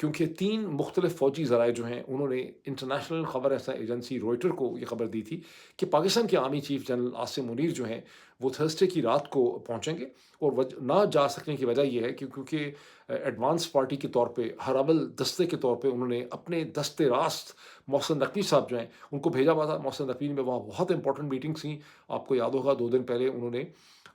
کیونکہ 3 مختلف فوجی ذرائع جو ہیں انہوں نے انٹرنیشنل خبر رساں ایجنسی روئٹر کو یہ خبر دی تھی کہ پاکستان کے army chief general Asim Munir جو ہیں وہ تھرسڈے کی رات کو پہنچیں گے، اور نہ جا سکنے کی وجہ یہ ہے کہ کیونکہ ایڈوانس پارٹی کے طور پہ ہرابل دستے کے طور پہ انہوں نے اپنے دستے راست محسن نقوی صاحب جو ہیں ان کو بھیجا ہوا تھا۔ محسن نقوی میں وہاں بہت امپورٹنٹ میٹنگس تھیں، آپ کو یاد ہوگا 2 دن پہلے انہوں نے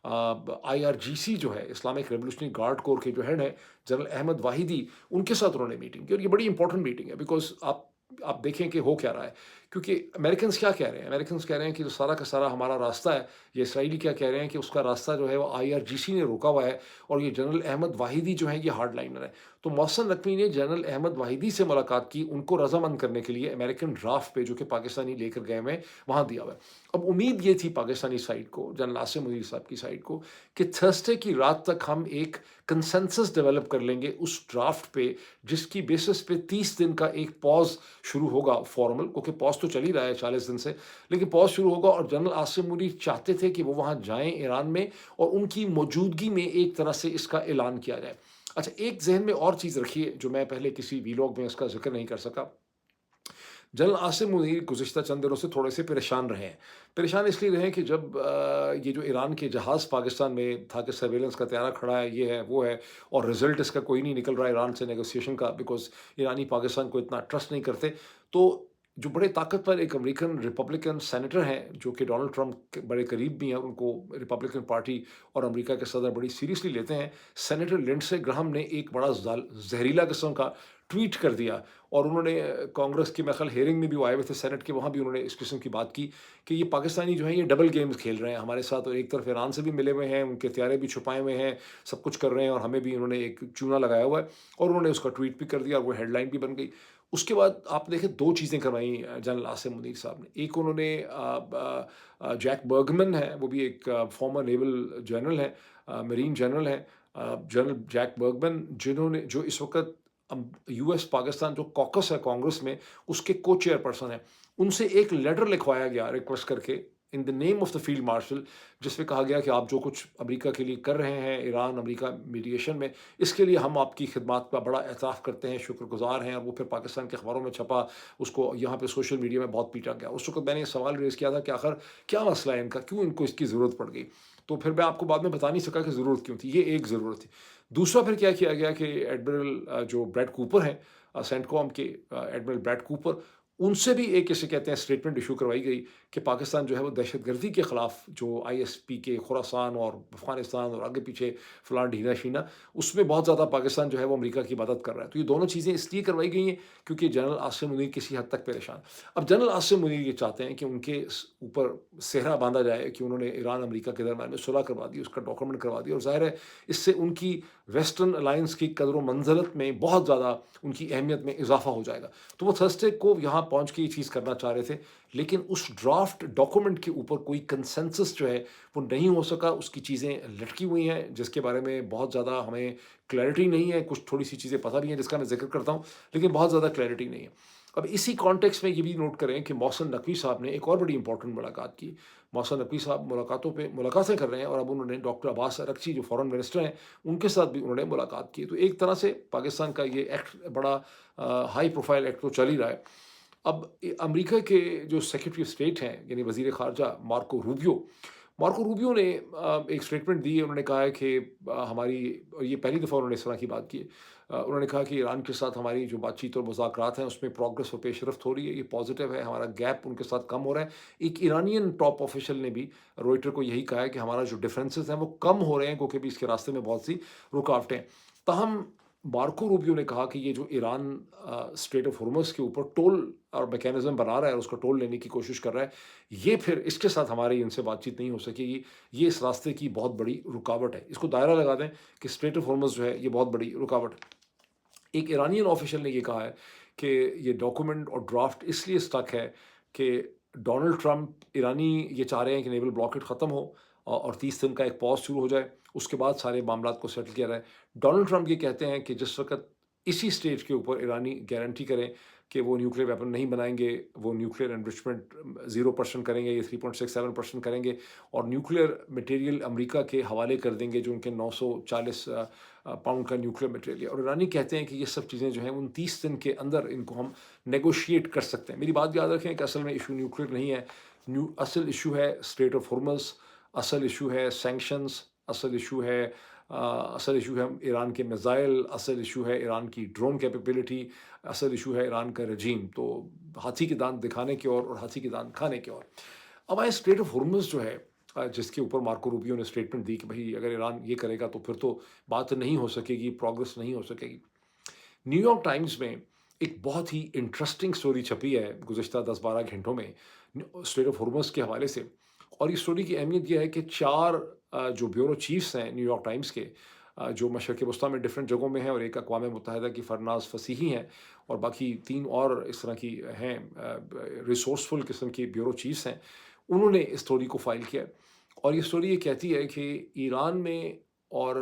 IRGC جو ہے اسلامک ریولیوشنری گارڈ کور کے جو ہیڈ ہیں جنرل احمد واحدی، ان کے ساتھ انہوں نے میٹنگ کی، اور یہ بڑی امپورٹنٹ میٹنگ ہے بیکاز آپ دیکھیں کہ ہو کیا رہا ہے، کیونکہ امریکنز کیا کہہ رہے ہیں، امریکنز کہہ رہے ہیں کہ جو سارا کا سارا ہمارا راستہ ہے، یہ اسرائیلی کیا کہہ رہے ہیں کہ اس کا راستہ جو ہے وہ IRGC نے روکا ہوا ہے، اور یہ جنرل احمد واحدی جو ہیں یہ ہارڈ لائنر ہے۔ تو محسن نقوی نے جنرل احمد واحدی سے ملاقات کی، ان کو رضامند کرنے کے لیے امریکن ڈرافٹ پہ جو کہ پاکستانی لے کر گئے ہوئے وہاں دیا ہوا ہے۔ اب امید یہ تھی پاکستانی سائڈ کو، جنرل عاصم منیر صاحب کی سائڈ کو، کہ تھرسڈے کی رات تک ہم ایک کنسنسس ڈیولپ کر لیں گے اس ڈرافٹ پہ، جس کی بیسس پہ 30 دن کا ایک پاز شروع ہوگا فارمل، کیونکہ پاز تو چل ہی رہا ہے 40 دن سے، لیکن پاز شروع ہوگا، اور جنرل عاصم منیر چاہتے تھے کہ وہ وہاں جائیں ایران میں، اور ان کی موجودگی میں ایک طرح سے اس کا اعلان کیا جائے۔ اچھا، ایک ذہن میں اور چیز رکھیے جو میں پہلے کسی ویلاگ میں اس کا ذکر نہیں کر سکا۔ جنرل عاصم منیر گزشتہ چند دنوں سے تھوڑے سے پریشان رہے ہیں۔ پریشان اس لیے رہے ہیں کہ جب یہ جو ایران کے جہاز پاکستان میں تھا کہ سرویلنس کا طیارہ کھڑا ہے، یہ ہے وہ ہے، اور رزلٹ اس کا کوئی نہیں نکل رہا ایران سے نیگوسیشن کا، بیکاز ایرانی پاکستان کو اتنا ٹرسٹ نہیں کرتے، تو جو بڑے طاقتور ایک امریکن ریپبلکن سینیٹر ہیں جو کہ ڈونلڈ ٹرمپ کے بڑے قریب بھی ہیں، ان کو ریپبلکن پارٹی اور امریکہ کے صدر بڑی سیریسلی لیتے ہیں، سینیٹر لنڈسے گراہم نے ایک بڑا زہریلا قسم کا ٹویٹ کر دیا، اور انہوں نے کانگریس کی میخل ہیئرنگ میں بھی وہ آئے ہوئے تھے سینٹ کے، وہاں بھی انہوں نے اس قسم کی بات کی کہ یہ پاکستانی جو ہیں یہ ڈبل گیمز کھیل رہے ہیں ہمارے ساتھ، اور ایک طرف ایران سے بھی ملے ہوئے ہیں، ان کے ہتھیارے بھی چھپائے ہوئے ہیں، سب کچھ کر رہے ہیں، اور ہمیں بھی انہوں نے ایک چونا لگایا ہوا ہے، اور انہوں نے اس کا ٹویٹ بھی کر دیا، اور وہ ہیڈ لائن بھی بن گئی۔ اس کے بعد آپ دیکھیں 2 چیزیں کروائیں جنرل عاصم منیر صاحب نے۔ ایک انہوں نے جیک برگمن ہے، وہ بھی ایک فارمر نیول جنرل ہے، مرین جنرل ہے، جنرل جیک برگمن، جنہوں نے جو اس وقت US پاکستان جو کوکس ہے کانگریس میں، اس کے کو چیئر پرسن ہیں، ان سے ایک لیٹر لکھوایا گیا ریکویسٹ کر کے in the name of the field marshal, جس میں کہا گیا کہ آپ جو کچھ امریکہ کے لیے کر رہے ہیں ایران امریکہ میڈیشن میں، اس کے لیے ہم آپ کی خدمات کا بڑا اعتراف کرتے ہیں، شکر گزار ہیں۔ اور وہ پھر پاکستان کے اخباروں میں چھپا، اس کو یہاں پہ سوشل میڈیا میں بہت پیٹا گیا۔ اس وقت میں نے یہ سوال ریز کیا تھا کہ آخر کیا مسئلہ ہے ان کا، کیوں ان کو اس کی ضرورت پڑ گئی؟ تو پھر میں آپ کو بعد میں بتا نہیں سکا کہ ضرورت کیوں تھی، یہ ایک ضرورت تھی۔ دوسرا پھر کیا کیا گیا کہ ایڈمرل جو بریڈ کوپر ہیں، سینٹ کوم کے ایڈمرل بریڈ کوپر، ان سے بھی ایک اسے کہتے ہیں اسٹیٹمنٹ ایشو کروائی گئی کہ پاکستان جو ہے وہ دہشت گردی کے خلاف جو ISP کے خراسان اور افغانستان اور آگے پیچھے فلاں ڈھینا شینا، اس میں بہت زیادہ پاکستان جو ہے وہ امریکہ کی مدد کر رہا ہے۔ تو یہ دونوں چیزیں اس لیے کروائی گئی ہیں کیونکہ جنرل عاصم منیر کسی حد تک پریشان۔ اب جنرل عاصم منیر یہ چاہتے ہیں کہ ان کے اوپر صحرا باندھا جائے کہ انہوں نے ایران امریکہ کے درمیان میں صلح کروا دی، اس کا ڈاکومنٹ کروا دیا، اور ظاہر ہے اس سے ان کی ویسٹرن الائنس کی قدر و منزلت میں بہت زیادہ ان کی اہمیت میں اضافہ ہو جائے گا۔ تو وہ تھرسڈے کو یہاں پہنچ کے یہ چیز کرنا چاہ رہے تھے، لیکن اس ڈرافٹ ڈاکومنٹ کے اوپر کوئی کنسنسس جو ہے وہ نہیں ہو سکا، اس کی چیزیں لٹکی ہوئی ہیں جس کے بارے میں بہت زیادہ ہمیں کلیئرٹی نہیں ہے، کچھ تھوڑی سی چیزیں پتہ بھی ہیں جس کا میں ذکر کرتا ہوں، لیکن بہت زیادہ کلیئرٹی نہیں ہے۔ اب اسی کانٹیکس میں یہ بھی نوٹ کریں کہ محسن نقوی صاحب نے ایک اور بڑی امپورٹنٹ ملاقات کی۔ محسن نقوی صاحب ملاقاتیں کر رہے ہیں، اور اب انہوں نے ڈاکٹر عباس ارغچی جو فارن منسٹر ہیں ان کے ساتھ بھی انہوں نے ملاقات کی۔ تو ایک طرح سے پاکستان کا یہ ایکٹ بڑا ہائی پروفائل ایکٹ تو چل ہی رہا ہے۔ اب امریکہ کے جو سیکرٹری آف اسٹیٹ ہیں یعنی وزیر خارجہ مارکو روبیو نے ایک اسٹیٹمنٹ دی ہے، انہوں نے کہا ہے کہ ہماری، یہ پہلی دفعہ انہوں نے اس طرح کی بات کی ہے، انہوں نے کہا کہ ایران کے ساتھ ہماری جو بات چیت اور مذاکرات ہیں اس میں پروگرس و پیش رفت ہو رہی ہے، یہ پازیٹیو ہے، ہمارا گیپ ان کے ساتھ کم ہو رہا ہے۔ ایک ایرانین ٹاپ آفیشل نے بھی روئٹر کو یہی کہا ہے کہ ہمارا جو ڈفرینسز ہیں وہ کم ہو رہے ہیں، کیونکہ بھی اس کے راستے میں بہت سی رکاوٹیں۔ تاہم مارکو روبیو نے کہا کہ یہ جو ایران اسٹریٹ آف ہرمز کے اوپر ٹول اور میکینزم بنا رہا ہے اور اس کا ٹول لینے کی کوشش کر رہا ہے، یہ پھر اس کے ساتھ ہماری ان سے بات چیت نہیں ہو سکے گی، یہ اس راستے کی بہت بڑی رکاوٹ ہے۔ اس کو دائرہ لگا دیں کہ اسٹریٹ آف ہرمز جو ہے یہ بہت بڑی رکاوٹ ہے۔ ایک ایرانین آفیشل نے یہ کہا ہے کہ یہ ڈاکومنٹ اور ڈرافٹ اس لیے اسٹک ہے کہ ڈونلڈ ٹرمپ ایرانی یہ چاہ رہے ہیں کہ نیول بلاکٹ ختم ہو اور 30 دن کا ایک پاز شروع ہو جائے، اس کے بعد سارے معاملات کو سیٹل کیا جائے۔ ڈونلڈ ٹرمپ یہ کہتے ہیں کہ جس وقت اسی اسٹیج کے اوپر ایرانی گارنٹی کریں کہ وہ نیوکلیئر ویپن نہیں بنائیں گے، وہ نیوکلیئر انرچمنٹ 0% کریں گے، یہ 3.67% کریں گے، اور نیوکلیئر مٹیریل امریکہ کے حوالے کر دیں گے جو ان کے 940 پاؤنڈ کا نیوکلیئر مٹیریل ہے۔ اور ایرانی کہتے ہیں کہ یہ سب چیزیں جو ہیں ان 30 دن کے اندر ان کو ہم نیگوشیٹ کر سکتے ہیں۔ میری بات یاد رکھیں کہ اصل میں ایشو نیوکلیئر نہیں ہے، اصل ایشو ہے اسٹریٹ آف ہارمز، اصل ایشو ہے سینکشنز، اصل ایشو ہے ایران کے میزائل، اصل ایشو ہے ایران کی ڈرون کیپیبلٹی، اصل ایشو ہے ایران کا رجیم۔ تو ہاتھی کے دانت دکھانے کے اور ہاتھی کے دانت کھانے کے اور اب آئے اسٹریٹ آف ہارمز جو ہے، جس کے اوپر مارکو روبیو نے اسٹیٹمنٹ دی کہ بھائی اگر ایران یہ کرے گا تو پھر تو بات نہیں ہو سکے گی، پروگرس نہیں ہو سکے گی۔ نیو یارک ٹائمز میں ایک بہت ہی انٹرسٹنگ سٹوری چھپی ہے گزشتہ 10-12 گھنٹوں میں اسٹریٹ آف ہارمز کے حوالے سے، اور اس سٹوری کی اہمیت یہ ہے کہ 4 جو بیورو چیفز ہیں نیو یارک ٹائمز کے، جو مشرق وسطیٰ میں ڈفرینٹ جگہوں میں ہیں، اور ایک اقوام متحدہ کی فرناز فصیحی ہیں، اور باقی 3 اور اس طرح کی ہیں ریسورسفل قسم کی بیورو چیفز ہیں، انہوں نے اس سٹوری کو فائل کیا۔ اور یہ سٹوری یہ کہتی ہے کہ ایران میں اور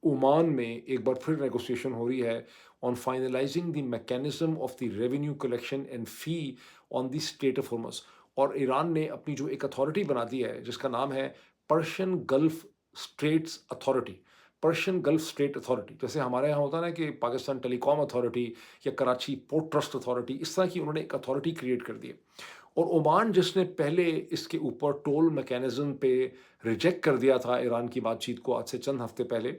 عمان میں ایک بار پھر نیگوسیشن ہو رہی ہے on finalizing the mechanism of the revenue collection and fee on the state of Hormuz۔ اور ایران نے اپنی جو ایک اتھارٹی بنا دی ہے جس کا نام ہے Persian golf streets authority, Persian golf state authority, جیسے ہمارے یہاں ہوتا ہے نا کہ پاکستان ٹیلی کام اتھارٹی یا کراچی پورٹ ٹرسٹ اتھارٹی، اس طرح کی انہوں نے ایک اتھارٹی کریٹ کر دی ہے۔ اور عمان جس نے پہلے اس کے اوپر ٹول میکینزم پہ ریجیکٹ کر دیا تھا ایران کی بات چیت کو آج سے چند ہفتے پہلے،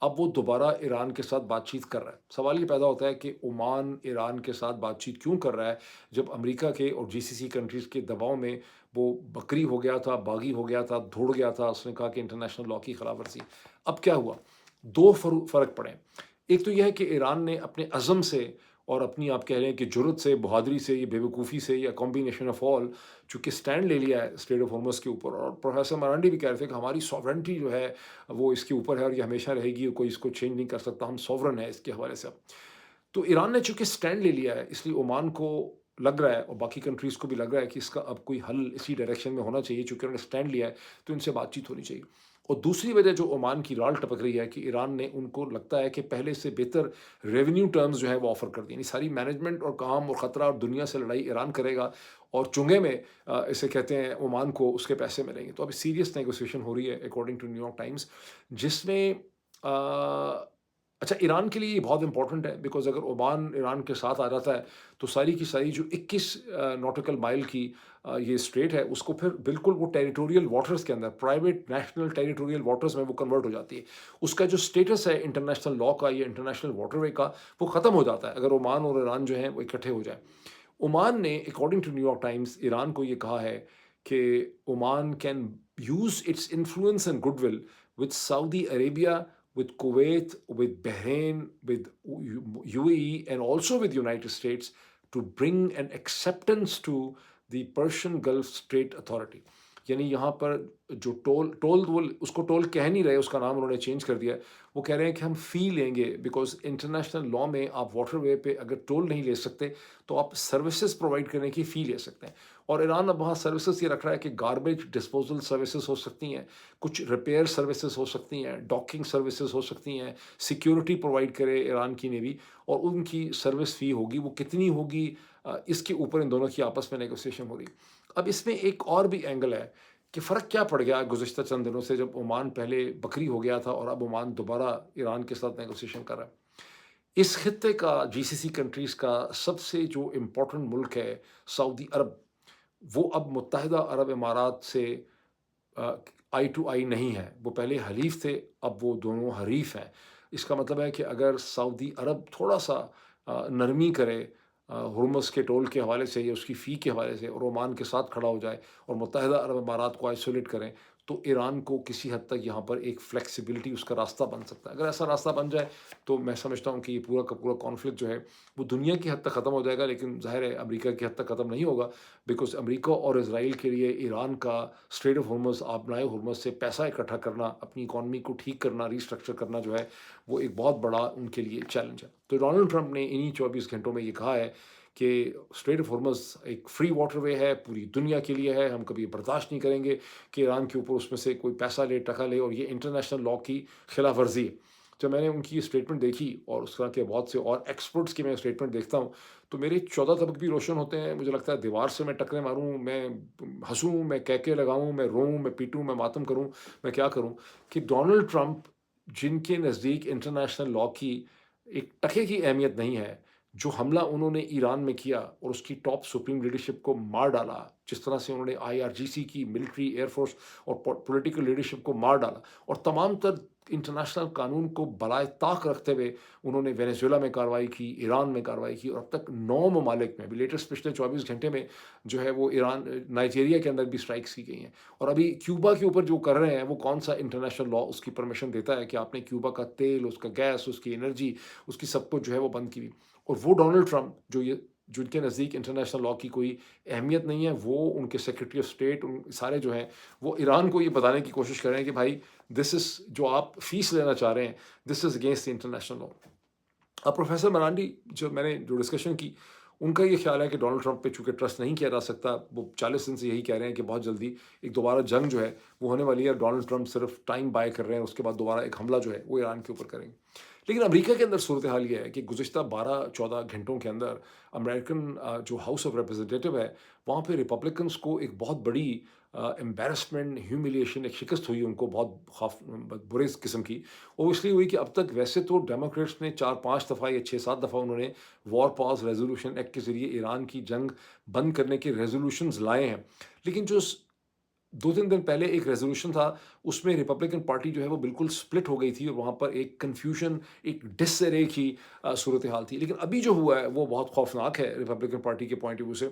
اب وہ دوبارہ ایران کے ساتھ بات چیت کر رہا ہے۔ سوال یہ پیدا ہوتا ہے کہ عمان ایران کے ساتھ بات چیت کیوں کر رہا ہے جب امریکہ کے اور جی سی سی کنٹریز کے دباؤ میں وہ بکری ہو گیا تھا، باغی ہو گیا تھا، دوڑ گیا تھا، اس نے کہا کہ انٹرنیشنل لاء کی خلاف ورزی۔ اب کیا ہوا؟ 2 فرق پڑے۔ ایک تو یہ ہے کہ ایران نے اپنے عزم سے اور اپنی آپ کہہ رہے ہیں کہ جرت سے، بہادری سے، یا بے وقوفی سے، یا کمبینیشن آف آل، چونکہ اسٹینڈ لے لیا ہے اسٹریٹ آف ہارمز کے اوپر۔ اور پروفیسر مرانڈی بھی کہہ رہے تھے کہ ہماری ساورنٹی جو ہے وہ اس کے اوپر ہے اور یہ ہمیشہ رہے گی، کوئی اس کو چینج نہیں کر سکتا، ہم سوورن ہیں اس کے حوالے سے۔ تو ایران نے چونکہ اسٹینڈ لے لیا ہے، اس لیے عمان کو لگ رہا ہے اور باقی کنٹریز کو بھی لگ رہا ہے کہ اس کا اب کوئی حل اسی ڈائریکشن میں ہونا چاہیے، چونکہ انہوں نے اسٹینڈ لیا ہے تو ان سے بات چیت ہونی چاہیے۔ اور دوسری وجہ جو عمان کی رال ٹپک رہی ہے کہ ایران نے ان کو لگتا ہے کہ پہلے سے بہتر ریونیو ٹرمز جو ہے وہ آفر کر دی، یعنی ساری مینجمنٹ اور کام اور خطرہ اور دنیا سے لڑائی ایران کرے گا، اور چنگے میں اسے کہتے ہیں عمان کو اس کے پیسے ملیں گے۔ تو اب سیریس نیگوسیشن ہو رہی ہے according to New York Times, جس میں اچھا ایران کے لیے یہ بہت امپورٹنٹ ہے، بیکاز اگر عمان ایران کے ساتھ آ جاتا ہے تو ساری کی ساری جو 21 نوٹیکل مائل کی یہ اسٹریٹ ہے، اس کو پھر بالکل وہ ٹیریٹوریل واٹرز کے اندر، پرائیویٹ نیشنل ٹیریٹوریل واٹرز میں وہ کنورٹ ہو جاتی ہے۔ اس کا جو اسٹیٹس ہے انٹرنیشنل لاء کا یا انٹرنیشنل واٹر وے کا، وہ ختم ہو جاتا ہے اگر عمان اور ایران جو ہیں وہ اکٹھے ہو جائیں۔ عمان نے according to New York Times Iran کو یہ کہا ہے کہ Oman can use its influence and good will with Saudi Arabia, with Kuwait, with Bahrain, with UAE, and also with United States to bring an acceptance to the Persian Gulf Strait Authority۔ یعنی یہاں پر جو tool وہ اس کو tool کہہ نہیں رہے، اس کا نام انہوں نے چینج کر دیا، وہ کہہ رہے ہیں کہ ہم فی لیں گے، بیکاز انٹرنیشنل لاء میں آپ واٹر وے پہ اگر ٹول نہیں لے سکتے تو آپ سروسز پرووائڈ کرنے کی فی لے سکتے ہیں۔ اور ایران اب وہاں سروسز یہ رکھ رہا ہے کہ گاربیج ڈسپوزل سروسز ہو سکتی ہیں، کچھ ریپیئر سروسز ہو سکتی ہیں، ڈاکنگ سروسز ہو سکتی ہیں، سیکیورٹی پرووائڈ کرے ایران کی نیوی، اور ان کی سروس فی ہوگی، وہ کتنی ہوگی اس کے اوپر ان دونوں کی آپس میں نیگوسیشن ہو رہی۔ اب اس میں ایک اور بھی اینگل ہے کہ فرق کیا پڑ گیا گزشتہ چند دنوں سے، جب عمان پہلے بکری ہو گیا تھا اور اب عمان دوبارہ ایران کے ساتھ نیگوسیشن کر رہا ہے۔ اس خطے کا جی سی سی کنٹریز کا سب سے جو امپورٹنٹ ملک ہے سعودی عرب، وہ اب متحدہ عرب امارات سے آئی ٹو آئی نہیں ہے، وہ پہلے حلیف تھے، اب وہ دونوں حریف ہیں۔ اس کا مطلب ہے کہ اگر سعودی عرب تھوڑا سا نرمی کرے ہرمز کے ٹول کے حوالے سے یا اس کی فی کے حوالے سے، اور عمان کے ساتھ کھڑا ہو جائے اور متحدہ عرب امارات کو آئسولیٹ کریں، تو ایران کو کسی حد تک یہاں پر ایک فلیکسیبلٹی اس کا راستہ بن سکتا ہے۔ اگر ایسا راستہ بن جائے تو میں سمجھتا ہوں کہ یہ پورا کا پورا کانفلکٹ جو ہے وہ دنیا کی حد تک ختم ہو جائے گا، لیکن ظاہر ہے امریکہ کی حد تک ختم نہیں ہوگا، بیکاز امریکہ اور اسرائیل کے لیے ایران کا اسٹریٹ آف ہرمز، آبنائے ہرمز سے پیسہ اکٹھا کرنا، اپنی اکانومی کو ٹھیک کرنا، ریسٹرکچر کرنا جو ہے وہ ایک بہت بڑا ان کے لیے چیلنج ہے۔ تو ڈونلڈ ٹرمپ نے انہی 24 گھنٹوں میں یہ کہا ہے کہ اسٹریٹ آف ہرمز ایک فری واٹر وے ہے، پوری دنیا کے لیے ہے، ہم کبھی برداشت نہیں کریں گے کہ ایران کے اوپر اس میں سے کوئی پیسہ لے، ٹکا لے، اور یہ انٹرنیشنل لاء کی خلاف ورزی ہے۔ جب میں نے ان کی اسٹیٹمنٹ دیکھی اور اس طرح کے بہت سے اور ایکسپرٹس کی میں اسٹیٹمنٹ دیکھتا ہوں تو میرے 14 طبق بھی روشن ہوتے ہیں. مجھے لگتا ہے دیوار سے میں ٹکریں ماروں، میں ہنسوں، میں کہکے لگاؤں، میں روؤں، میں پیٹوں، میں ماتم کروں، میں کیا کروں کہ ڈونلڈ ٹرمپ جن کے نزدیک انٹرنیشنل لاء کی ایک ٹکے کی اہمیت نہیں ہے، جو حملہ انہوں نے ایران میں کیا اور اس کی ٹاپ سپریم لیڈرشپ کو مار ڈالا، جس طرح سے انہوں نے IRGC کی ملٹری، ایئر فورس اور پولیٹیکل لیڈرشپ کو مار ڈالا، اور تمام تر انٹرنیشنل قانون کو بالائے طاق رکھتے ہوئے انہوں نے وینیزویلا میں کارروائی کی، ایران میں کارروائی کی، اور اب تک 9 ممالک میں بھی لیٹسٹ پچھلے 24 گھنٹے میں جو ہے وہ ایران، نائجیریا کے اندر بھی اسٹرائکس کی گئی ہیں. اور ابھی کیوبا کے اوپر جو کر رہے ہیں وہ کون سا انٹرنیشنل لاء اس کی پرمیشن دیتا ہے کہ آپ نے کیوبا کا تیل، اس کا گیس، اس کی انرجی، اس کی سب کچھ جو ہے وہ بند کی ہوئی. اور وہ ڈونلڈ ٹرمپ جو یہ جن کے نزدیک انٹرنیشنل لاء کی کوئی اہمیت نہیں ہے، وہ ان کے سیکرٹری آف اسٹیٹ ان سارے جو ہیں وہ ایران کو یہ بتانے کی کوشش کر رہے ہیں کہ بھائی دس از جو آپ فیس لینا چاہ رہے ہیں، this is against the international law. اب پروفیسر مرانڈی جو میں نے جو ڈسکشن کی، ان کا یہ خیال ہے کہ ڈونلڈ ٹرمپ پہ چونکہ ٹرسٹ نہیں کیا جا سکتا، وہ 40 دن سے یہی کہہ رہے ہیں کہ بہت جلدی ایک دوبارہ جنگ جو ہے وہ ہونے والی ہے، ڈونلڈ ٹرمپ صرف ٹائم بائی کر رہے ہیں، اس کے بعد دوبارہ ایک حملہ جو ہے وہ ایران کے اوپر کریں گے. لیکن امریکہ کے اندر صورتحال یہ ہے کہ گزشتہ 12-14 گھنٹوں کے اندر امریکن جو ہاؤس آف ریپرزنٹیٹو ہے وہاں پہ ریپبلکنس کو ایک بہت بڑی امبیرسمنٹ، ہیوملیشن، ایک شکست ہوئی ان کو، بہت برے قسم کی. وہ اس لیے ہوئی کہ اب تک ویسے تو ڈیموکریٹس نے 4-5 دفعہ یا 6-7 دفعہ انہوں نے وار پاز ریزولوشن ایکٹ کے ذریعے ایران کی جنگ بند کرنے کے ریزولوشنز لائے ہیں، لیکن جو 2-3 دن پہلے ایک ریزولوشن تھا اس میں ریپبلکن پارٹی جو ہے وہ بالکل سپلٹ ہو گئی تھی، اور وہاں پر ایک کنفیوژن، ایک ڈس ارے کی صورتحال تھی. لیکن ابھی جو ہوا ہے وہ بہت خوفناک ہے ریپبلکن پارٹی کے پوائنٹ آف ویو سے،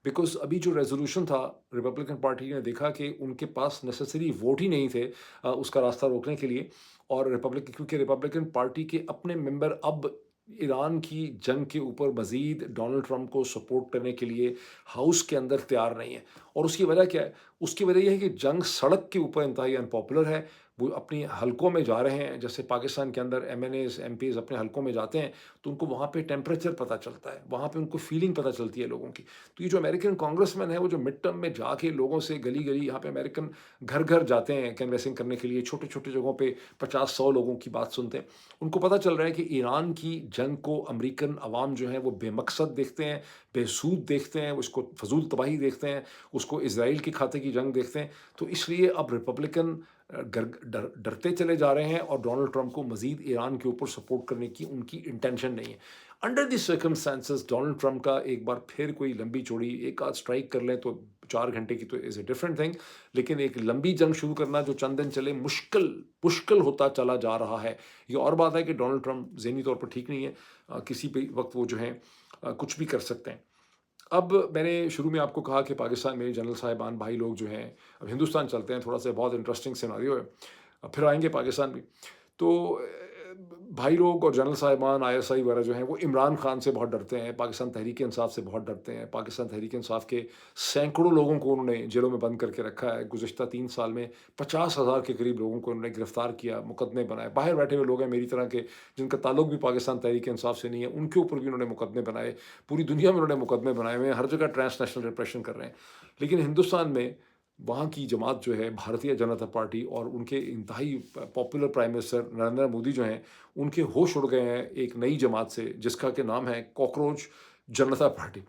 بیکاز ابھی جو ریزولوشن تھا ریپبلکن پارٹی نے دیکھا کہ ان کے پاس نیسیسری ووٹ ہی نہیں تھے اس کا راستہ روکنے کے لیے. اور کیونکہ ریپبلکن پارٹی کے اپنے ممبر اب ایران کی جنگ کے اوپر مزید ڈونلڈ ٹرمپ کو سپورٹ کرنے کے لیے ہاؤس کے اندر تیار نہیں ہے. اور اس کی وجہ کیا ہے؟ اس کی وجہ یہ ہے کہ جنگ سڑک کے اوپر انتہائی انپاپولر ہے. وہ اپنی حلقوں میں جا رہے ہیں، جیسے پاکستان کے اندر MNAs MPs اپنے حلقوں میں جاتے ہیں تو ان کو وہاں پہ ٹیمپریچر پتہ چلتا ہے، وہاں پہ ان کو فیلنگ پتہ چلتی ہے لوگوں کی. تو یہ جو امریکن کانگریس مین ہے وہ جو مڈ ٹرم میں جا کے لوگوں سے گلی گلی، یہاں پہ امریکن گھر گھر جاتے ہیں کینویسنگ کرنے کے لیے، چھوٹے چھوٹے جگہوں پہ 50-100 لوگوں کی بات سنتے ہیں. ان کو پتہ چل رہا ہے کہ ایران کی جنگ کو امریکن عوام جو ہیں وہ بے مقصد دیکھتے ہیں، بے سود دیکھتے ہیں، اس کو فضول تباہی دیکھتے ہیں، اس کو اسرائیل کے کھاتے کی جنگ دیکھتے ہیں. تو اس لیے اب ریپبلکن ڈرتے چلے جا رہے ہیں، اور ڈونلڈ ٹرمپ کو مزید ایران کے اوپر سپورٹ کرنے کی ان کی انٹینشن نہیں ہے. Under the circumstances Donald Trump کا ایک بار پھر کوئی لمبی چوڑی ایک آدھ اسٹرائک کر لیں تو 4 گھنٹے کی تو از اے ڈفرنٹ تھنگ، لیکن ایک لمبی جنگ شروع کرنا جو چند دن چلے مشکل ہوتا چلا جا رہا ہے. یہ اور بات ہے کہ ڈونلڈ ٹرمپ ذہنی طور پر ٹھیک نہیں ہے، کسی بھی وقت وہ جو ہیں کچھ بھی کر سکتے ہیں. اب میں نے شروع میں آپ کو کہا کہ پاکستان میں جنرل صاحبان بھائی لوگ جو ہیں اب ہندوستان چلتے ہیں، تھوڑا سا بہت انٹرسٹنگ سیناریو ہے، اب پھر آئیں گے پاکستان بھی. تو بھائی لوگ اور جنرل صاحبان ISI وغیرہ جو ہیں وہ عمران خان سے بہت ڈرتے ہیں، پاکستان تحریک انصاف سے بہت ڈرتے ہیں. پاکستان تحریک انصاف کے سینکڑوں لوگوں کو انہوں نے جیلوں میں بند کر کے رکھا ہے. گزشتہ 3 سال میں 50,000 کے قریب لوگوں کو انہوں نے گرفتار کیا، مقدمے بنائے. باہر بیٹھے ہوئے لوگ ہیں میری طرح کے جن کا تعلق بھی پاکستان تحریک انصاف سے نہیں ہے، ان کے اوپر بھی انہوں نے مقدمے بنائے. پوری دنیا میں انہوں نے مقدمے بنائے ہوئے ہیں، ہر جگہ ٹرانس نیشنل ریپریشن کر رہے ہیں. لیکن ہندوستان میں وہاں کی جماعت جو ہے بھارتیہ جنتا پارٹی، اور ان کے انتہائی popular prime minister Narendra Modi جو ہیں، ان کے ہوش اڑ گئے ہیں ایک نئی جماعت سے جس کا کہ نام ہے کاکروچ جنتا پارٹی،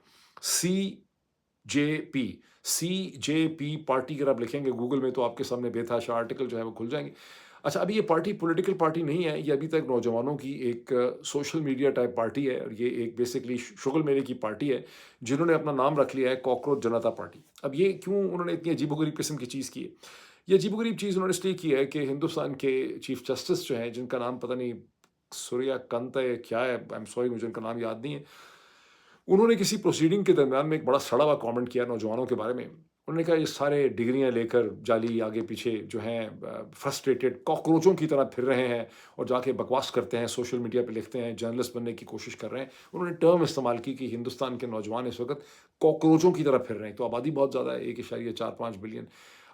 CJP. CJP پارٹی اگر آپ لکھیں گے گوگل میں تو آپ کے سامنے بے تحاشا آرٹیکل جو ہے وہ کھل جائیں گے. اچھا، ابھی یہ پارٹی پولیٹیکل پارٹی نہیں ہے، یہ ابھی تک نوجوانوں کی ایک سوشل میڈیا ٹائپ پارٹی ہے، اور یہ ایک بیسکلی شغل میلے کی پارٹی ہے جنہوں نے اپنا نام رکھ لیا ہے کاکروچ جنتا پارٹی. اب یہ کیوں انہوں نے اتنی عجیب و غریب قسم کی چیز کی ہے؟ یہ عجیب و غریب چیز انہوں نے اس لیے کی ہے کہ ہندوستان کے چیف جسٹس جو ہیں، جن کا نام پتہ نہیں سوریا کانت ہے کیا ہے، سوری مجھے ان کا نام یاد نہیں ہے، انہوں نے کسی پروسیڈنگ کے درمیان میں ایک بڑا سڑا ہوا کامنٹ کیا نوجوانوں کے بارے میں. انہوں نے کہا یہ سارے ڈگریاں لے کر جالی آگے پیچھے جو ہیں فرسٹریٹڈ کاکروچوں کی طرح پھر رہے ہیں، اور جا کے بکواس کرتے ہیں، سوشل میڈیا پہ لکھتے ہیں، جرنلسٹ بننے کی کوشش کر رہے ہیں. انہوں نے ٹرم استعمال کی کہ ہندوستان کے نوجوان اس وقت کاکروچوں کی طرح پھر رہے ہیں. تو آبادی بہت زیادہ ہے، 1.45 بلین.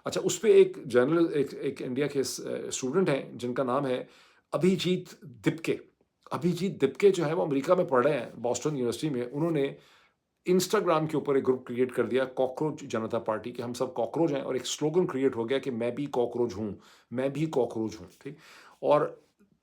اچھا، اس پہ ایک انڈیا کے اسٹوڈنٹ ہیں جن کا نام ہے ابھیجیت دپکے. ابھیجیت دپکے جو ہے وہ امریکہ میں پڑھ رہے ہیں، باسٹن یونیورسٹی میں. انہوں نے انسٹاگرام کے اوپر ایک گروپ کریٹ کر دیا کاکروچ جنتا پارٹی، کہ ہم سب کاکروچ ہیں، اور ایک سلوگن کریٹ ہو گیا کہ میں بھی کاکروچ ہوں، میں بھی کاکروچ ہوں. ٹھیک. اور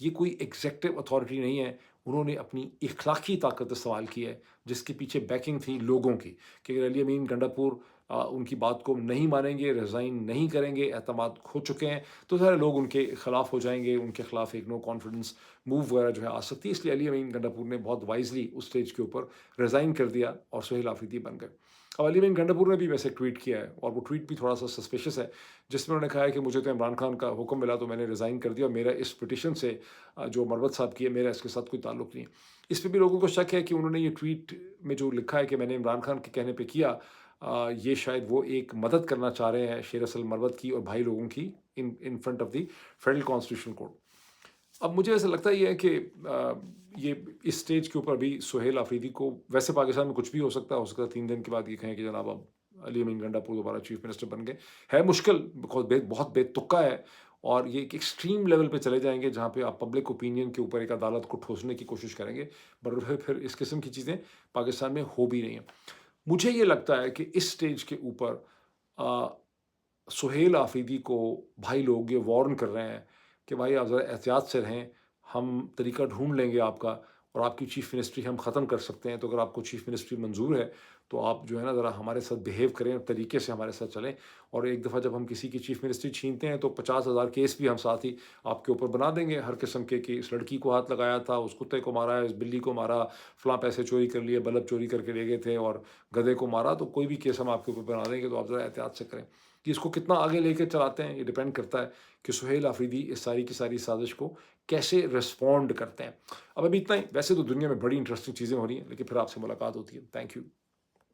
یہ کوئی ایگزیکٹو اتھارٹی نہیں ہے، انہوں نے اپنی اخلاقی طاقت استعمال کی ہے، جس کے پیچھے بیکنگ تھی لوگوں کی، کہ اگر علی امین گنڈاپور ان کی بات کو نہیں مانیں گے، ریزائن نہیں کریں گے، اعتماد کھو چکے ہیں، تو سارے لوگ ان کے خلاف ہو جائیں گے، ان کے خلاف ایک نو کانفیڈنس موو وغیرہ جو ہے آ سکتی ہے، اس لیے علی امین گنڈاپور نے بہت وائزلی اس اسٹیج کے اوپر ریزائن کر دیا اور سہیل آفریدی بن گئے۔ اب علی امین گنڈاپور نے بھی ویسے ٹویٹ کیا ہے، اور وہ ٹویٹ بھی تھوڑا سا سسپیشس ہے، جس میں انہوں نے کہا ہے کہ مجھے تو عمران خان کا حکم ملا تو میں نے ریزائن کر دیا، اور میرا اس پٹیشن سے جو مربت صاحب کی ہے، میرا اس کے ساتھ کوئی تعلق نہیں ہے۔ اس پہ بھی لوگوں کو شک ہے کہ انہوں نے یہ ٹویٹ میں جو لکھا ہے کہ میں نے عمران خان کے کہنے پہ کیا، یہ شاید وہ ایک مدد کرنا چاہ رہے ہیں شیر اسل مربت کی اور بھائی لوگوں کی in front of the federal constitution court. اب مجھے ایسا لگتا یہ ہے کہ یہ اس اسٹیج کے اوپر بھی سہیل آفریدی کو، ویسے پاکستان میں کچھ بھی ہو سکتا ہے 3 دن کے بعد یہ کہیں کہ جناب اب علی امین گنڈاپور دوبارہ چیف منسٹر بن گئے، ہے مشکل، بہت بے تکا ہے، اور یہ ایک ایکسٹریم لیول پہ چلے جائیں گے جہاں پہ آپ پبلک اوپینین کے اوپر ایک عدالت کو ٹھوسنے کی کوشش کریں گے، بٹ پھر اس قسم کی چیزیں پاکستان میں ہو بھی نہیں ہیں۔ مجھے یہ لگتا ہے کہ اس اسٹیج کے اوپر سہیل آفریدی کو بھائی لوگ یہ وارن کر رہے ہیں کہ بھائی آپ ذرا احتیاط سے رہیں، ہم طریقہ ڈھونڈ لیں گے آپ کا، اور آپ کی چیف منسٹری ہم ختم کر سکتے ہیں، تو اگر آپ کو چیف منسٹری منظور ہے تو آپ جو ہے نا ذرا ہمارے ساتھ بیہیو کریں، طریقے سے ہمارے ساتھ چلیں، اور ایک دفعہ جب ہم کسی کی چیف منسٹری چھینتے ہیں تو 50,000 کیس بھی ہم ساتھ ہی آپ کے اوپر بنا دیں گے، ہر قسم کے، کہ اس لڑکی کو ہاتھ لگایا تھا، اس کتے کو مارا ہے، اس بلی کو مارا، فلاں پیسے چوری کر لیے، بلب چوری کر کے لے گئے تھے، اور گدھے کو مارا، تو کوئی بھی کیس ہم آپ کے اوپر بنا دیں گے، تو آپ ذرا احتیاط سے کریں۔ کہ اس کو کتنا آگے لے کے چلاتے ہیں یہ ڈیپینڈ کرتا ہے کہ سہیل آفریدی اس ساری کی ساری سازش کو کیسے رسپونڈ کرتے ہیں۔ اب ابھی اتنا ہی، ویسے تو دنیا میں بڑی انٹرسٹنگ چیزیں ہو رہی ہیں، لیکن پھر آپ سے ملاقات ہوتی ہے۔ Thank you.